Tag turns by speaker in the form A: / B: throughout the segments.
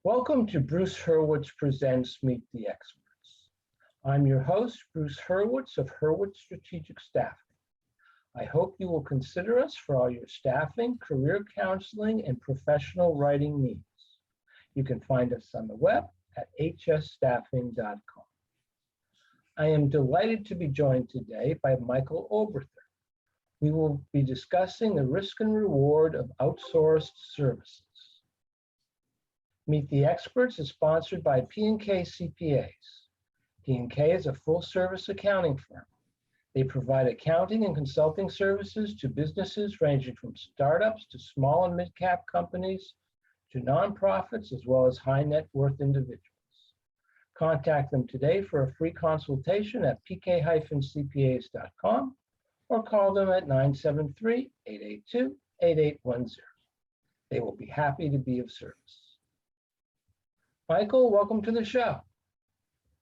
A: Welcome to Bruce Hurwitz Presents Meet the Experts. I'm your host, Bruce Hurwitz of Hurwitz Strategic Staffing. I hope you will consider us for all your staffing, career counseling, and professional writing needs. You can find us on the web at hsstaffing.com. I am delighted to be joined today by Michael Oberther. We will be discussing the risk and reward of outsourced services. Meet the Experts is sponsored by P&K CPAs. P&K is a full-service accounting firm. They provide accounting and consulting services to businesses ranging from startups to small and mid-cap companies to nonprofits, as well as high net worth individuals. Contact them today for a free consultation at pk-cpas.com or call them at 973-882-8810. They will be happy to be of service. Michael, welcome to the show.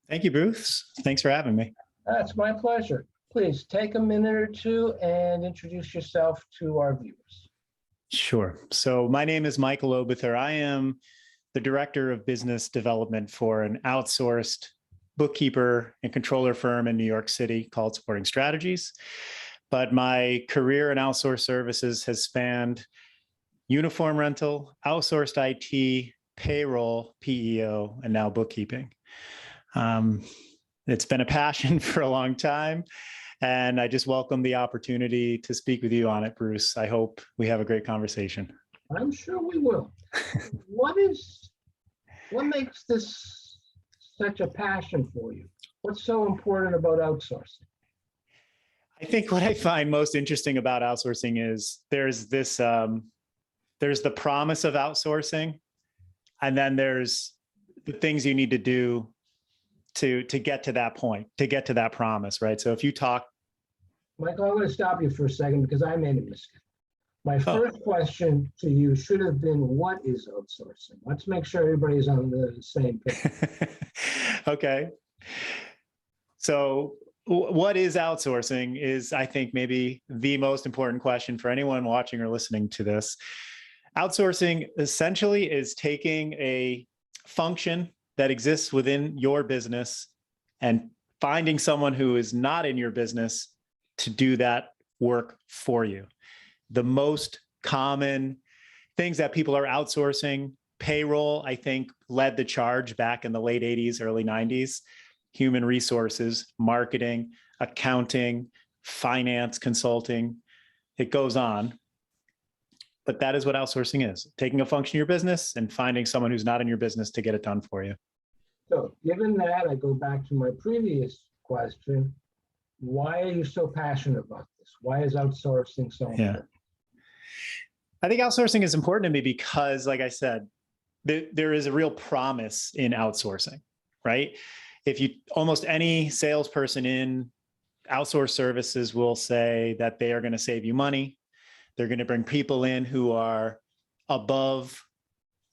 B: Thank you, Bruce. Thanks for having me.
A: That's my pleasure. Please take a minute or two and introduce yourself to our viewers.
B: Sure. So my name is Michael Oberther. I am the Director of Business Development for an outsourced bookkeeper and controller firm in New York City called Supporting Strategies. But my career in outsourced services has spanned uniform rental, outsourced IT, payroll, PEO, and now bookkeeping. It's been a passion for a long time, and I just welcome the opportunity to speak with you on it, Bruce. I hope we have a great conversation.
A: I'm sure we will. What makes this such a passion for you? What's so important about outsourcing?
B: I think what I find most interesting about outsourcing is there's the promise of outsourcing, and then there's the things you need to do to get to that point, to get to that promise, right? So if you talk...
A: Michael, I'm going to stop you for a second because I made a mistake. My first question to you should have been, what is outsourcing? Let's make sure everybody's on the same page.
B: Okay. So what is outsourcing is, I think, maybe the most important question for anyone watching or listening to this. Outsourcing essentially is taking a function that exists within your business and finding someone who is not in your business to do that work for you. The most common things that people are outsourcing, payroll, I think, led the charge back in the late 80s, early 90s. Human resources, marketing, accounting, finance, consulting, it goes on. But that is what outsourcing is, taking a function of your business and finding someone who's not in your business to get it done for you.
A: So given that, I go back to my previous question. Why are you so passionate about this? Why is outsourcing so important?
B: I think outsourcing is important to me because, like I said, there is a real promise in outsourcing, right? If you, almost any salesperson in outsourced services will say that they are going to save you money. They're going to bring people in who are above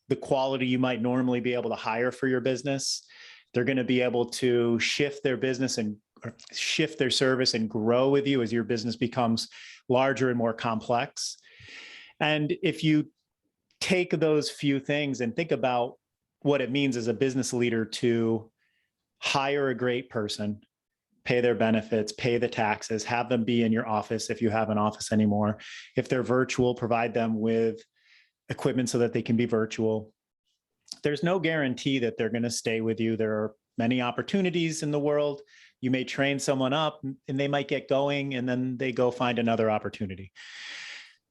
B: the quality you might normally be able to hire for your business. They're going to be able to shift their business and shift their service and grow with you as your business becomes larger and more complex. And if you take those few things and think about what it means as a business leader to hire a great person, pay their benefits, pay the taxes, have them be in your office if you have an office anymore. If they're virtual, provide them with equipment so that they can be virtual. There's no guarantee that they're going to stay with you. There are many opportunities in the world. You may train someone up and they might get going and then they go find another opportunity.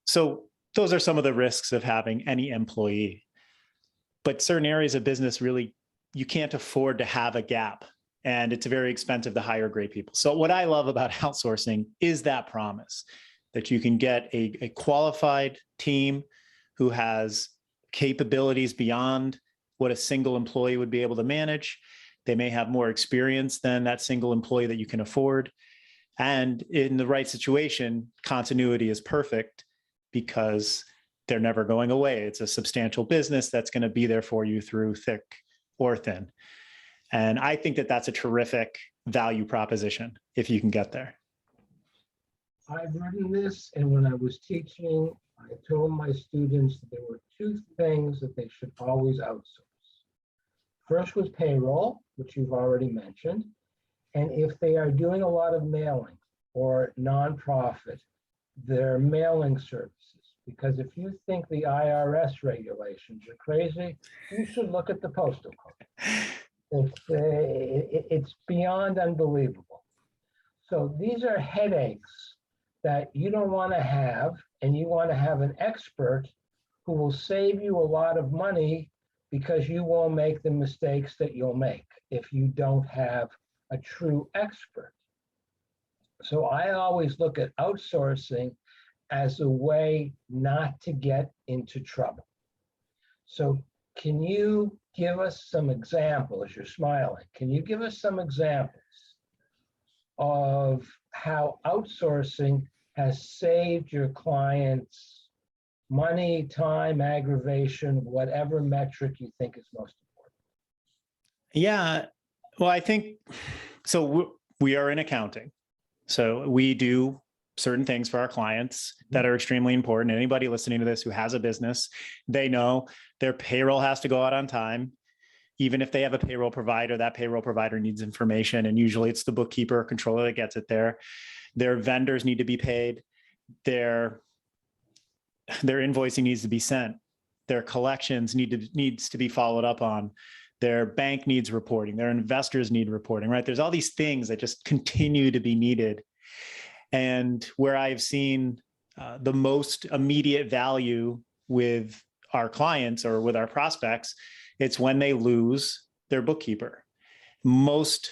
B: So those are some of the risks of having any employee. But certain areas of business, really, you can't afford to have a gap. And it's very expensive to hire great people. So what I love about outsourcing is that promise that you can get a qualified team who has capabilities beyond what a single employee would be able to manage. They may have more experience than that single employee that you can afford. And in the right situation, continuity is perfect because they're never going away. It's a substantial business that's going to be there for you through thick or thin. And I think that that's a terrific value proposition if you can get there.
A: I've written this, and when I was teaching, I told my students that there were two things that they should always outsource. First was payroll, which you've already mentioned. And if they are doing a lot of mailing or nonprofit, their mailing services. Because if you think the IRS regulations are crazy, you should look at the postal code. It's beyond unbelievable. So these are headaches that you don't want to have, and you want to have an expert who will save you a lot of money because you won't make the mistakes that you'll make if you don't have a true expert. So I always look at outsourcing as a way not to get into trouble. So can you give us some examples? You're smiling. Can you give us some examples of how outsourcing has saved your clients money, time, aggravation, whatever metric you think is most important?
B: Yeah, well, I think, so we are in accounting. So we do certain things for our clients that are extremely important. Anybody listening to this who has a business, they know their payroll has to go out on time. Even if they have a payroll provider, that payroll provider needs information. And usually it's the bookkeeper or controller that gets it there. Their vendors need to be paid. Their invoicing needs to be sent. Their collections needs to be followed up on. Their bank needs reporting. Their investors need reporting, right? There's all these things that just continue to be needed. And where I've seen the most immediate value with our clients or with our prospects, it's when they lose their bookkeeper. Most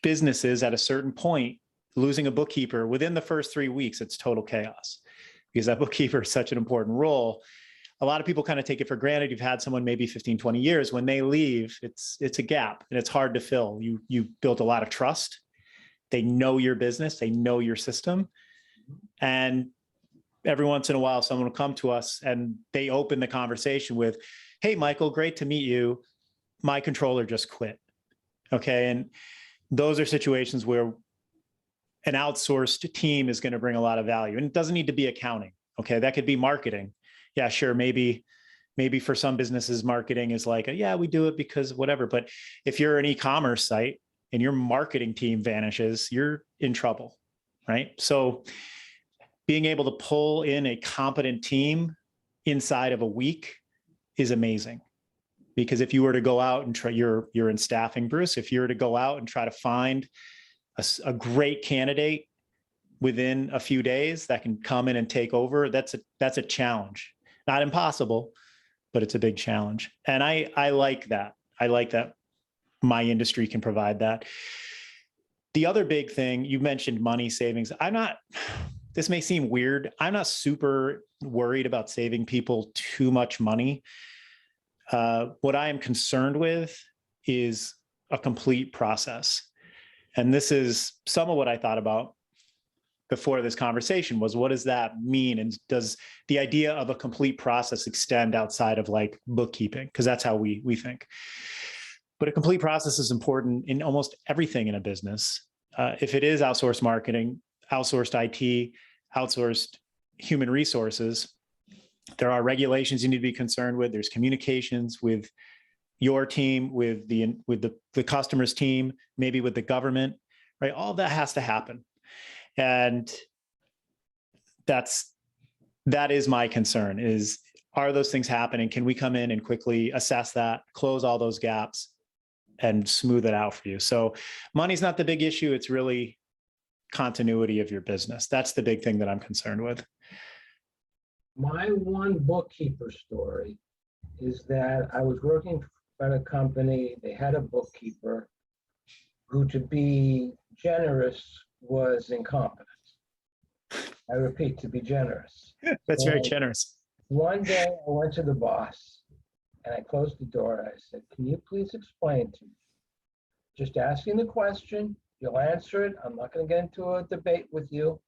B: businesses at a certain point, losing a bookkeeper within the first 3 weeks, it's total chaos because that bookkeeper is such an important role. A lot of people kind of take it for granted. You've had someone maybe 15, 20 years. When they leave, it's a gap and it's hard to fill. You built a lot of trust. They know your business, they know your system. And every once in a while, someone will come to us and they open the conversation with, "Hey, Michael, great to meet you. My controller just quit." Okay. And those are situations where an outsourced team is going to bring a lot of value. And it doesn't need to be accounting. Okay. That could be marketing. Yeah, sure. Maybe for some businesses, marketing is like, yeah, we do it because whatever. But if you're an e-commerce site and your marketing team vanishes, you're in trouble, right? So being able to pull in a competent team inside of a week is amazing. Because if you were to go out and try, you're in staffing, Bruce, if you were to go out and try to find a great candidate within a few days that can come in and take over, that's a challenge. Not impossible, but it's a big challenge. And I like that. I like that my industry can provide that. The other big thing, you mentioned money savings. This may seem weird. I'm not super worried about saving people too much money. What I am concerned with is a complete process. And this is some of what I thought about before this conversation was, what does that mean? And does the idea of a complete process extend outside of like bookkeeping? Because that's how we think. But a complete process is important in almost everything in a business. If it is outsourced marketing, outsourced IT, outsourced human resources, there are regulations you need to be concerned with. There's communications with your team, with the customer's team, maybe with the government, right? All that has to happen. And that is my concern is, are those things happening? Can we come in and quickly assess that, close all those gaps and smooth it out for you? So money's not the big issue. It's really continuity of your business. That's the big thing that I'm concerned with.
A: My one bookkeeper story is that I was working at a company. They had a bookkeeper who, to be generous, was incompetent. I repeat, to be generous.
B: That's very generous.
A: One day I went to the boss and I closed the door. I said, "Can you please explain to me? Just asking the question, you'll answer it. I'm not going to get into a debate with you.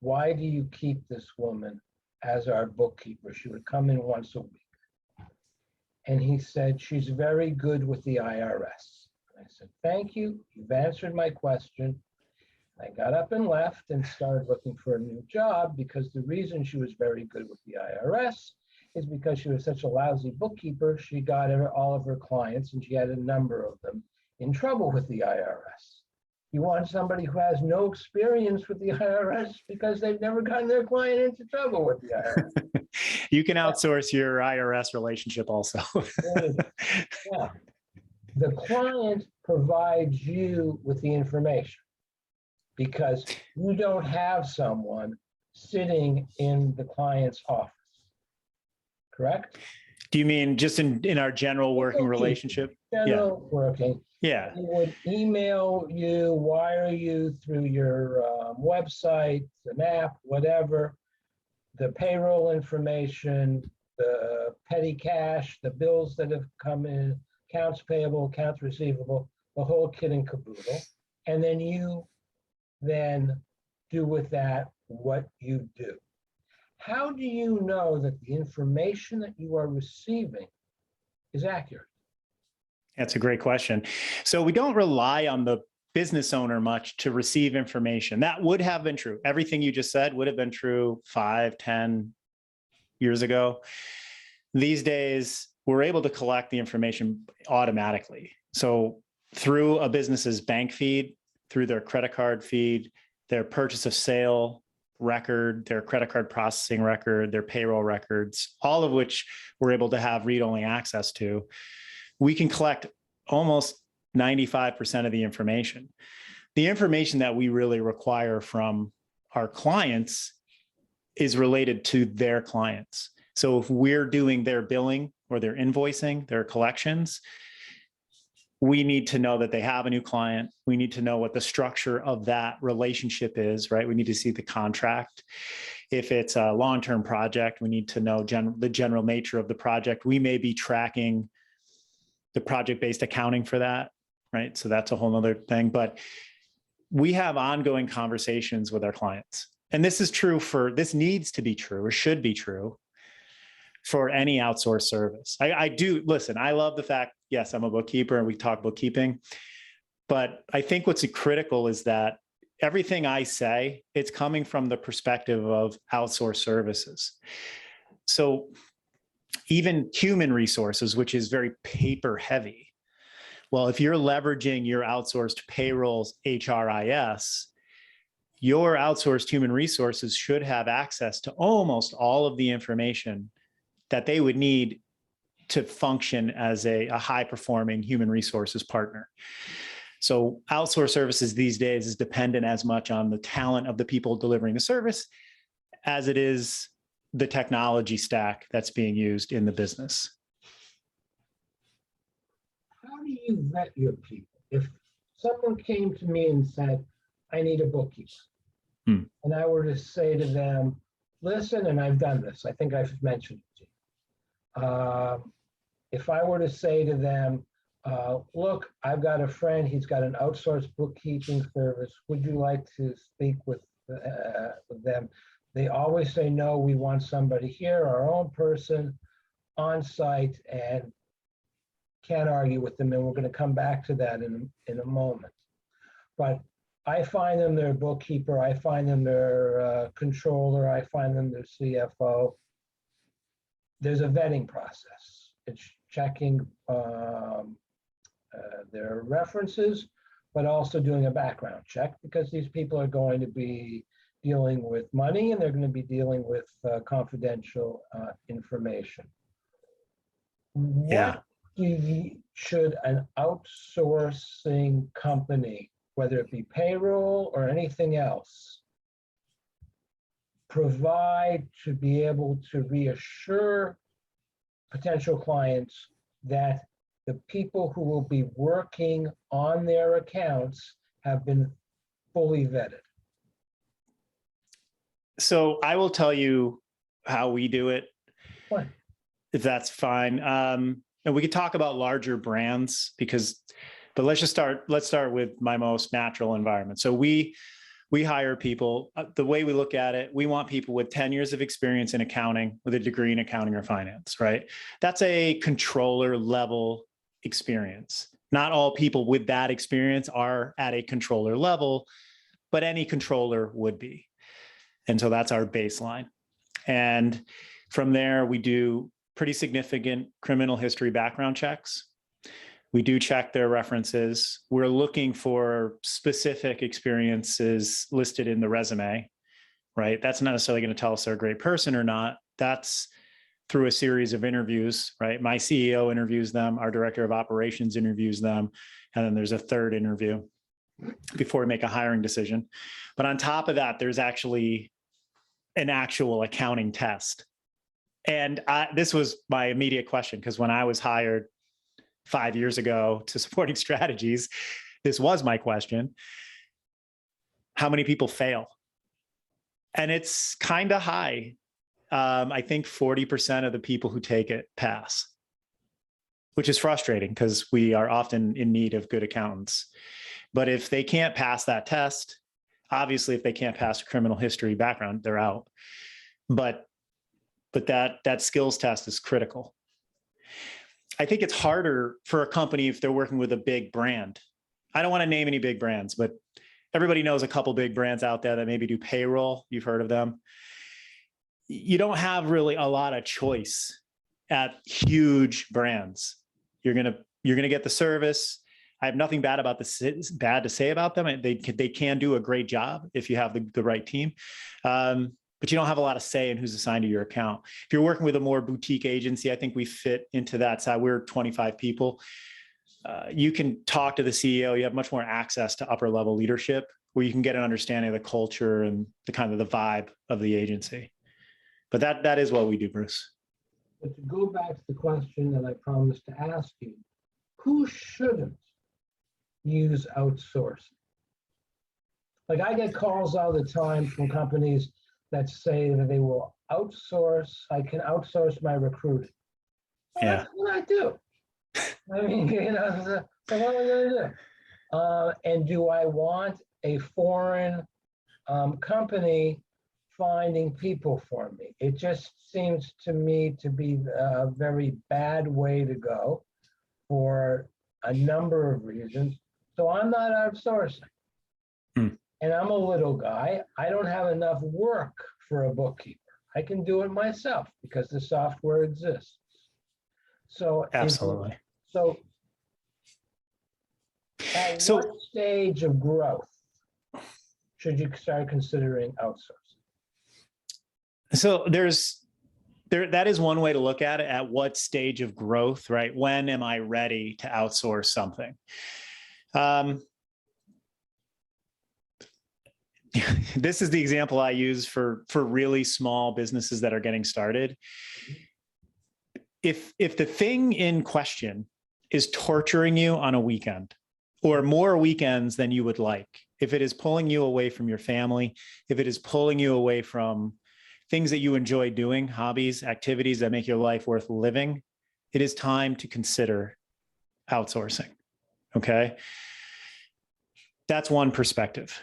A: Why do you keep this woman as our bookkeeper? She would come in once a week." And he said, "She's very good with the IRS." I said, "Thank you. You've answered my question." I got up and left and started looking for a new job because the reason she was very good with the IRS is because she was such a lousy bookkeeper, she got all of her clients, and she had a number of them, in trouble with the IRS. You want somebody who has no experience with the IRS because they've never gotten their client into trouble with the IRS.
B: You can outsource your IRS relationship also.
A: Yeah. The client provides you with the information because you don't have someone sitting in the client's office, correct?
B: Do you mean just in our general working relationship?
A: General working.
B: Yeah.
A: He would email you, wire you through your website, an app, whatever, the payroll information, the petty cash, the bills that have come in, accounts payable, accounts receivable, the whole kit and caboodle. And then you do with that what you do. How do you know that the information that you are receiving is accurate?
B: That's a great question. So we don't rely on the business owner much to receive information. That would have been true. Everything you just said would have been true 5, 10 years ago. These days, we're able to collect the information automatically. So through a business's bank feed, through their credit card feed, their purchase of sale record, their credit card processing record, their payroll records, all of which we're able to have read-only access to, we can collect almost 95% of the information. The information that we really require from our clients is related to their clients. So if we're doing their billing or their invoicing, their collections, we need to know that they have a new client. We need to know what the structure of that relationship is, right? We need to see the contract. If it's a long-term project, we need to know the general nature of the project. We may be tracking the project-based accounting for that, right? So that's a whole nother thing, but we have ongoing conversations with our clients. And this is true this needs to be true or should be true for any outsourced service. I do, listen, I love the fact, yes, I'm a bookkeeper and we talk bookkeeping, but I think what's critical is that everything I say, it's coming from the perspective of outsourced services. So even human resources, which is very paper heavy. Well, if you're leveraging your outsourced payrolls, HRIS, your outsourced human resources should have access to almost all of the information that they would need to function as a high-performing human resources partner. So outsourced services these days is dependent as much on the talent of the people delivering the service as it is the technology stack that's being used in the business.
A: How do you vet your people? If someone came to me and said, I need a bookkeeper, and I were to say to them, listen, and I've done this, I think I've mentioned it to you. If I were to say to them, look, I've got a friend, he's got an outsourced bookkeeping service, would you like to speak with them? They always say, no, we want somebody here, our own person on site, and can't argue with them. And we're going to come back to that in a moment. But I find them their bookkeeper, I find them their controller, I find them their CFO. There's a vetting process. It's checking their references, but also doing a background check because these people are going to be dealing with money and they're going to be dealing with confidential information.
B: Yeah.
A: What should an outsourcing company, whether it be payroll or anything else, provide to be able to reassure potential clients that the people who will be working on their accounts have been fully vetted?
B: So I will tell you how we do it,
A: What?
B: if that's fine. And we could talk about larger brands but let's start with my most natural environment. So we hire people, the way we look at it, we want people with 10 years of experience in accounting with a degree in accounting or finance, right? That's a controller level experience. Not all people with that experience are at a controller level, but any controller would be. And so that's our baseline. And From there, we do pretty significant criminal history background checks. We do check their references. We're looking for specific experiences listed in the resume, right? That's not necessarily going to tell us they're a great person or not. That's through a series of interviews, right? My CEO interviews them, our director of operations interviews them, and then there's a third interview before we make a hiring decision. But on top of that, there's actually an actual accounting test. And this was my immediate question, because when I was hired 5 years ago to Supporting Strategies, this was my question. How many people fail? And it's kind of high. I think 40% of the people who take it pass, which is frustrating because we are often in need of good accountants. But if they can't pass that test, obviously, if they can't pass a criminal history background, they're out. But that skills test is critical. I think it's harder for a company if they're working with a big brand. I don't want to name any big brands, but everybody knows a couple big brands out there that maybe do payroll. You've heard of them. You don't have really a lot of choice at huge brands. You're gonna get the service. I have nothing bad to say about them. They can do a great job if you have the right team. But you don't have a lot of say in who's assigned to your account. If you're working with a more boutique agency, I think we fit into that side. We're 25 people. You can talk to the CEO. You have much more access to upper level leadership where you can get an understanding of the culture and the kind of the vibe of the agency. But that is what we do, Bruce.
A: But to go back to the question that I promised to ask you, who shouldn't use outsourcing? Like, I get calls all the time from companies that say that they will outsource. I can outsource my recruiting. Well,
B: Yeah.
A: that's what I do. I mean, so what am I going to do? And do I want a foreign company finding people for me? It just seems to me to be a very bad way to go for a number of reasons. So I'm not outsourcing. And I'm a little guy. I don't have enough work for a bookkeeper. I can do it myself because the software exists. So
B: Absolutely.
A: At what stage of growth should you start considering outsourcing?
B: So that is one way to look at it. At what stage of growth, right? When am I ready to outsource something? This is the example I use for really small businesses that are getting started. If the thing in question is torturing you on a weekend or more weekends than you would like, if it is pulling you away from your family, if it is pulling you away from things that you enjoy doing, hobbies, activities that make your life worth living, it is time to consider outsourcing. Okay. That's one perspective.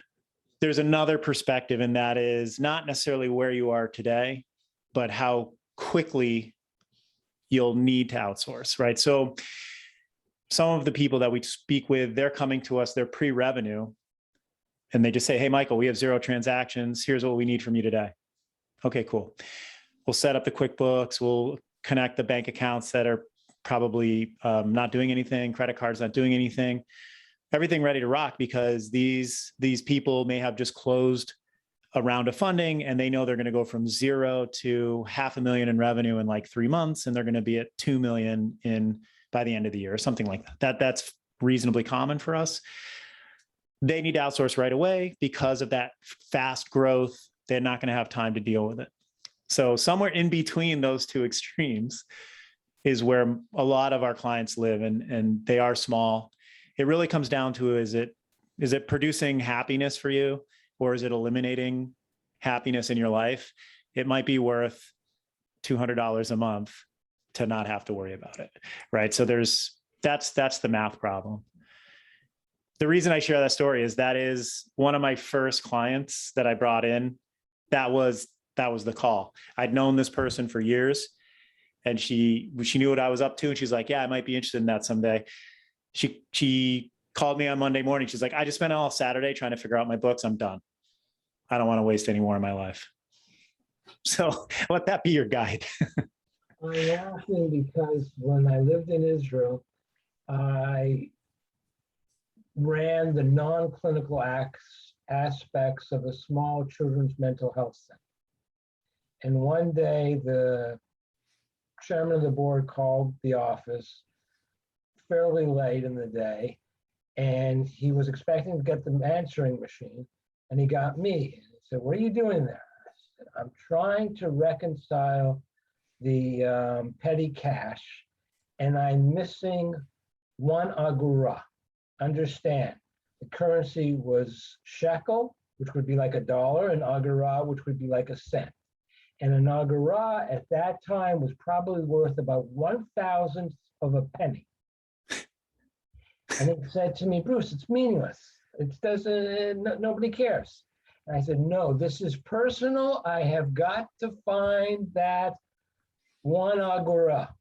B: There's another perspective, and that is not necessarily where you are today, but how quickly you'll need to outsource, right? So some of the people that we speak with, they're coming to us, they're pre-revenue, and they just say, hey, Michael, we have 0 transactions. Here's what we need from you today. Okay, cool. We'll set up the QuickBooks. We'll connect the bank accounts that are probably not doing anything, credit cards not doing anything. Everything ready to rock because these people may have just closed a round of funding and they know they're going to go from 0 to $500,000 in revenue in like 3 months, and they're going to be at 2 million by the end of the year or something like that. That's reasonably common for us. They need to outsource right away because of that fast growth. They're not going to have time to deal with it. So somewhere in between those two extremes is where a lot of our clients live, and they are small. It really comes down to, is it producing happiness for you, or is it eliminating happiness in your life? It might be worth $200 a month to not have to worry about it, right? So that's the math problem. The reason I share that story is that is one of my first clients that I brought in. That was the call. I'd known this person for years, and she knew what I was up to, and she's like, yeah, I might be interested in that someday. She called me on Monday morning. She's like, I just spent all Saturday trying to figure out my books. I'm done. I don't want to waste any more of my life. So let that be your guide.
A: I'm laughing because when I lived in Israel, I ran the non-clinical aspects of a small children's mental health center. And one day, the chairman of the board called the office fairly late in the day, and he was expecting to get the answering machine, and he got me. And he said, "What are you doing there?" I said, "I'm trying to reconcile the petty cash, and I'm missing 1 agura. Understand, the currency was shekel, which would be like $1, and agura, which would be like a cent. And an agura at that time was probably worth about 1/1000th of a penny." And he said to me, "Bruce, it's meaningless. It doesn't, nobody cares." And I said, "No, this is personal. I have got to find that 1 agura."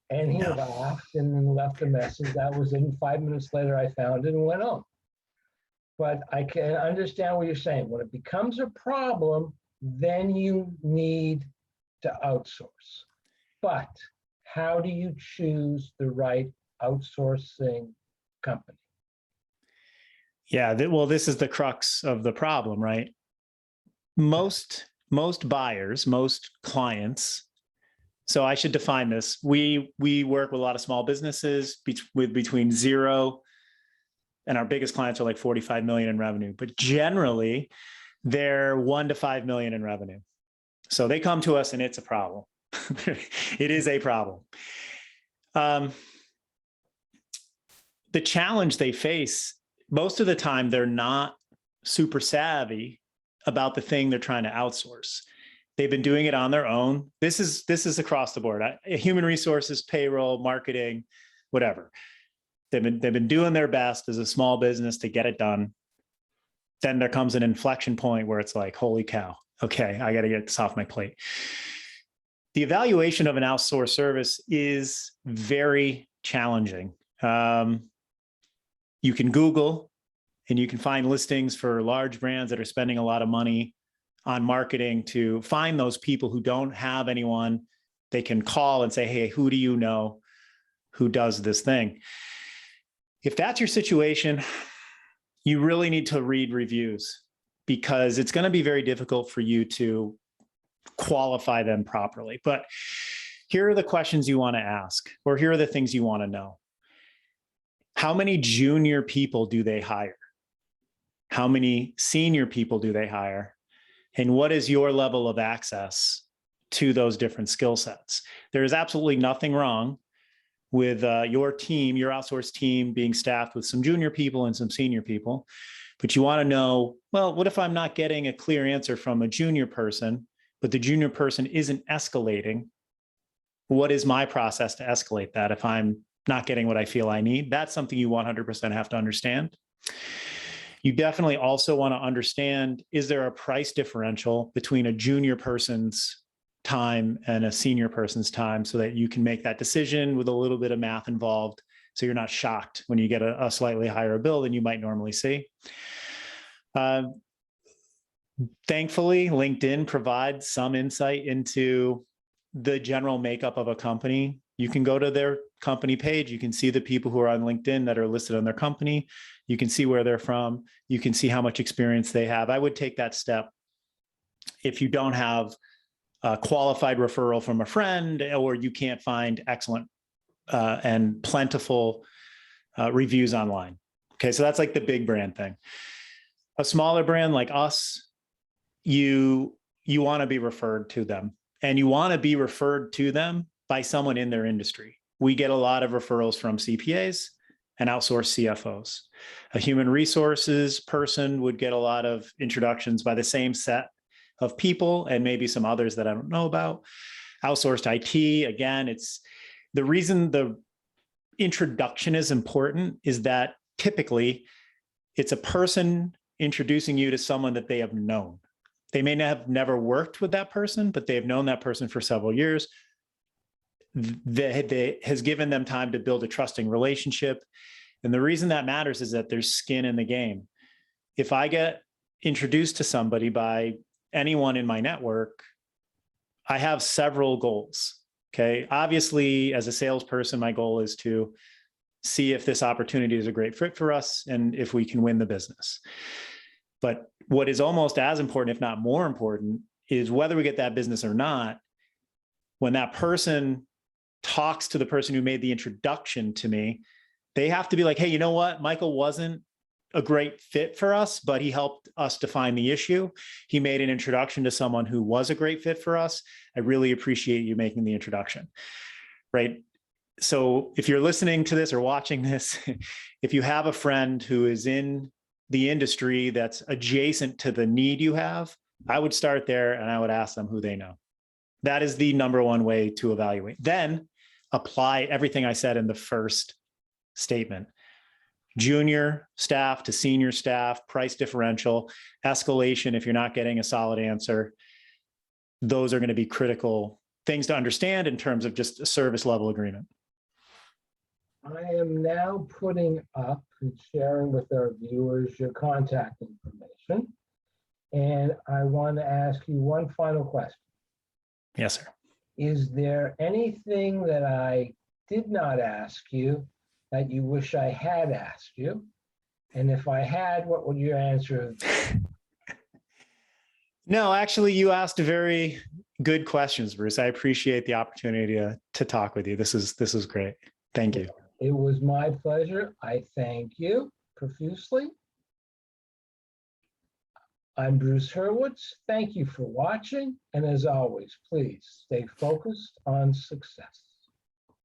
A: And he laughed and then left a message. That was it. And 5 minutes later, I found it and went home. But I can understand what you're saying. When it becomes a problem, then you need to outsource. But how do you choose the right outsourcing company?
B: Yeah, well, this is the crux of the problem, right? Most buyers, most clients. So I should define this. We work with a lot of small businesses with between 0 and our biggest clients are like 45 million in revenue, but generally they're 1 to 5 million in revenue. So they come to us and it's a problem. It is a problem. The challenge they face, most of the time, they're not super savvy about the thing they're trying to outsource. They've been doing it on their own. This is across the board. Human resources, payroll, marketing, whatever. They've been doing their best as a small business to get it done. Then there comes an inflection point where it's like, holy cow, okay, I got to get this off my plate. The evaluation of an outsourced service is very challenging. You can Google and you can find listings for large brands that are spending a lot of money on marketing to find those people who don't have anyone they can call and say, "Hey, who do you know who does this thing?" If that's your situation, you really need to read reviews because it's going to be very difficult for you to qualify them properly. But here are the questions you want to ask, or here are the things you want to know. How many junior people do they hire? How many senior people do they hire? And what is your level of access to those different skill sets? There is absolutely nothing wrong with your team, your outsourced team being staffed with some junior people and some senior people. But you want to know, well, what if I'm not getting a clear answer from a junior person, but the junior person isn't escalating? What is my process to escalate that if I'm not getting what I feel I need? That's something you 100% have to understand. You definitely also want to understand, is there a price differential between a junior person's time and a senior person's time so that you can make that decision with a little bit of math involved so you're not shocked when you get a slightly higher bill than you might normally see. Thankfully, LinkedIn provides some insight into the general makeup of a company. You can go to their company page. You can see the people who are on LinkedIn that are listed on their company. You can see where they're from. You can see how much experience they have. I would take that step if you don't have a qualified referral from a friend, or you can't find excellent and plentiful reviews online. Okay, so that's like the big brand thing. A smaller brand like us, you want to be referred to them, and you want to be referred to them by someone in their industry. We get a lot of referrals from CPAs and outsourced CFOs. A human resources person would get a lot of introductions by the same set of people and maybe some others that I don't know about. Outsourced IT, again, it's the reason the introduction is important is that typically it's a person introducing you to someone that they have known. They may have never worked with that person, but they have known that person for several years. That has given them time to build a trusting relationship. And the reason that matters is that there's skin in the game. If I get introduced to somebody by anyone in my network, I have several goals. Okay. Obviously, as a salesperson, my goal is to see if this opportunity is a great fit for us and if we can win the business. But what is almost as important, if not more important, is whether we get that business or not, when that person talks to the person who made the introduction to me, they have to be like, hey, you know what? Michael wasn't a great fit for us, but he helped us define the issue. He made an introduction to someone who was a great fit for us. I really appreciate you making the introduction, right? So if you're listening to this or watching this, if you have a friend who is in the industry that's adjacent to the need you have, I would start there and I would ask them who they know. That is the number one way to evaluate. Then apply everything I said in the first statement. Junior staff to senior staff, price differential, escalation if you're not getting a solid answer. Those are going to be critical things to understand in terms of just a service level agreement.
A: I am now putting up and sharing with our viewers your contact information. And I want to ask you one final question.
B: Yes, sir.
A: Is there anything that I did not ask you that you wish I had asked you? And if I had, what would your answer have been?
B: No, actually, you asked very good questions, Bruce. I appreciate the opportunity to talk with you. This is great. Thank you.
A: It was my pleasure. I thank you profusely. I'm Bruce Hurwitz. Thank you for watching. And as always, please stay focused on success.